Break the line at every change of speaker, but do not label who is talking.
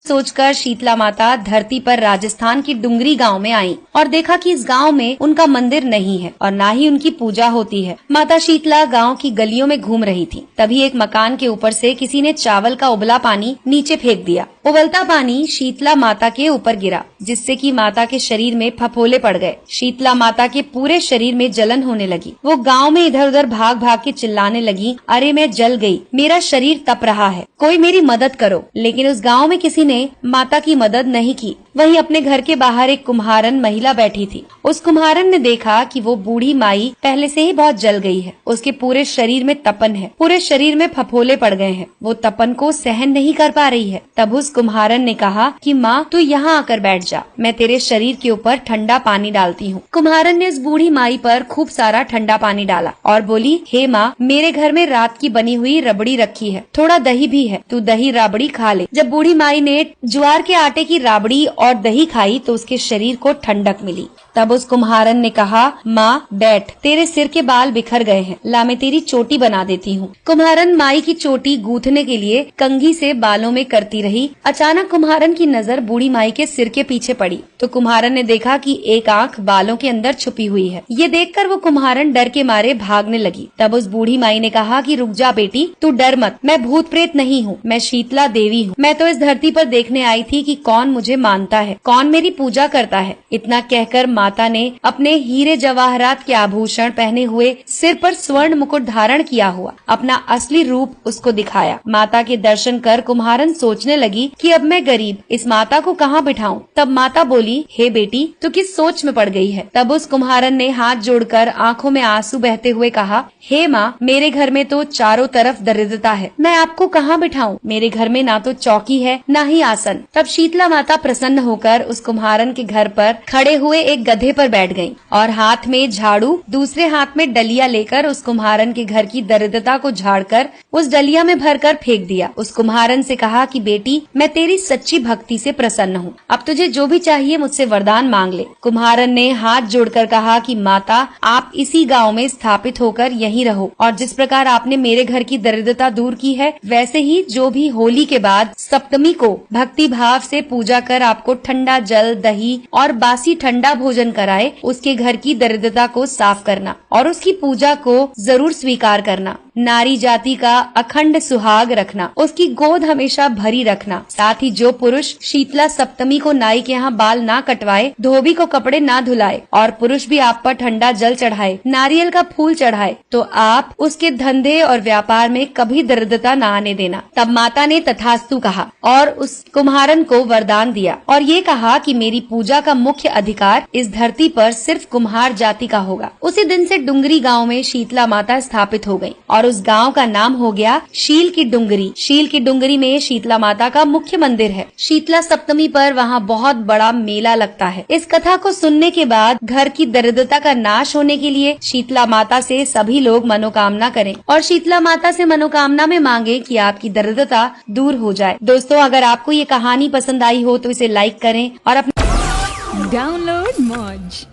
सोचकर शीतला माता धरती पर राजस्थान की डुंगरी गांव में आई और देखा कि इस गांव में उनका मंदिर नहीं है और ना ही उनकी पूजा होती है। माता शीतला गांव की गलियों में घूम रही थी। तभी एक मकान के ऊपर से किसी ने चावल का उबला पानी नीचे फेंक दिया। उबलता पानी शीतला माता के ऊपर गिरा, जिससे कि माता के शरीर में फफोले पड़ गए। शीतला माता के पूरे शरीर में जलन होने लगी। वो गांव में इधर उधर भाग भाग के चिल्लाने लगी, अरे मैं जल गई, मेरा शरीर तप रहा है, कोई मेरी मदद करो। लेकिन उस गांव में किसी ने माता की मदद नहीं की। वहीं अपने घर के बाहर एक कुम्हारन महिला बैठी थी। उस कुम्हारन ने देखा कि वो बूढ़ी माई पहले से ही बहुत जल गई है। उसके पूरे शरीर में तपन है, पूरे शरीर में फफोले पड़ गए हैं। वो तपन को सहन नहीं कर पा रही है। तब उस कुम्हारन ने कहा कि माँ तू यहाँ आकर बैठ जा, मैं तेरे शरीर के ऊपर ठंडा पानी डालती हूँ। कुम्हारन ने उस बूढ़ी माई पर खूब सारा ठंडा पानी डाला और बोली, हे माँ, मेरे घर में रात की बनी हुई रबड़ी रखी है, थोड़ा दही भी है, तू दही राबड़ी खा ले। जब बूढ़ी माई ने ज्वार के आटे की राबड़ी और दही खाई तो उसके शरीर को ठंडक मिली। तब उस कुम्हारन ने कहा, माँ बैठ, तेरे सिर के बाल बिखर गए हैं, ला मैं तेरी चोटी बना देती हूँ। कुम्हारन माई की चोटी गूंथने के लिए कंघी से बालों में करती रही। अचानक कुम्हारन की नजर बूढ़ी माई के सिर के पीछे पड़ी तो कुम्हारन ने देखा कि एक आंख बालों के अंदर छुपी हुई है। ये देखकर वो कुम्हारन डर के मारे भागने लगी। तब उस बूढ़ी माई ने कहा कि रुक जा बेटी, तू डर मत, मैं भूत प्रेत नहीं हूँ, मैं शीतला देवी हूँ। मैं तो इस धरती पर देखने आई थी कि कौन मुझे मानता है, कौन मेरी पूजा करता है। इतना कहकर माता ने अपने हीरे जवाहरात के आभूषण पहने हुए, सिर पर स्वर्ण मुकुट धारण किया हुआ अपना असली रूप उसको दिखाया। माता के दर्शन कर कुम्हारन सोचने लगी कि अब मैं गरीब, इस माता को कहाँ बिठाऊं। तब माता बोली, हे बेटी, तू किस सोच में पड़ गई है। तब उस कुम्हारन ने हाथ जोड़कर आंखों में आंसू बहते हुए कहा, हे माँ, मेरे घर में तो चारों तरफ दरिद्रता है, मैं आपको कहाँ बिठाऊं। मेरे घर में ना तो चौकी है ना ही आसन। तब शीतला माता प्रसन्न होकर उस कुम्हारन के घर पर खड़े हुए एक गधे पर बैठ गईं और हाथ में झाड़ू, दूसरे हाथ में डलिया लेकर उस कुम्हारन के घर की दरिद्रता को झाड़कर उस डलिया में भरकर फेंक दिया। उस कुम्हारन से कहा कि बेटी, मैं तेरी सच्ची भक्ति से प्रसन्न हूँ, अब तुझे जो भी चाहिए मुझसे वरदान मांग ले। कुम्हारन ने हाथ जोड़कर कहा कि माता, आप इसी गाँव में स्थापित होकर यहीं रहो और जिस प्रकार आपने मेरे घर की दरिद्रता दूर की है, वैसे ही जो भी होली के बाद सप्तमी को भक्ति भाव से पूजा कर आपको ठंडा जल, दही और बासी ठंडा भोजन कराए, उसके घर की दरिद्रता को साफ करना और उसकी पूजा को जरूर स्वीकार करना। नारी जाति का अखंड सुहाग रखना, उसकी गोद हमेशा भरी रखना। साथ ही जो पुरुष शीतला सप्तमी को नाई के यहाँ बाल ना कटवाए, धोबी को कपड़े ना धुलाए और पुरुष भी आप पर ठंडा जल चढ़ाए, नारियल का फूल चढ़ाए, तो आप उसके धंधे और व्यापार में कभी दरिद्रता न आने देना। तब माता ने तथास्तु कहा और उस कुम्हारन को वरदान दिया और ये कहा कि मेरी पूजा का मुख्य अधिकार इस धरती पर सिर्फ कुम्हार जाति का होगा। उसी दिन से डुंगरी गाँव में शीतला माता स्थापित हो गयी और उस गांव का नाम हो गया शील की डुंगरी। शील की डुंगरी में शीतला माता का मुख्य मंदिर है। शीतला सप्तमी पर वहां बहुत बड़ा मेला लगता है। इस कथा को सुनने के बाद घर की दरिद्रता का नाश होने के लिए शीतला माता से सभी लोग मनोकामना करें और शीतला माता से मनोकामना में मांगे कि आपकी दरिद्रता दूर हो जाए। दोस्तों, अगर आपको ये कहानी पसंद आई हो तो इसे लाइक करें और अपने
डाउनलोड मौज।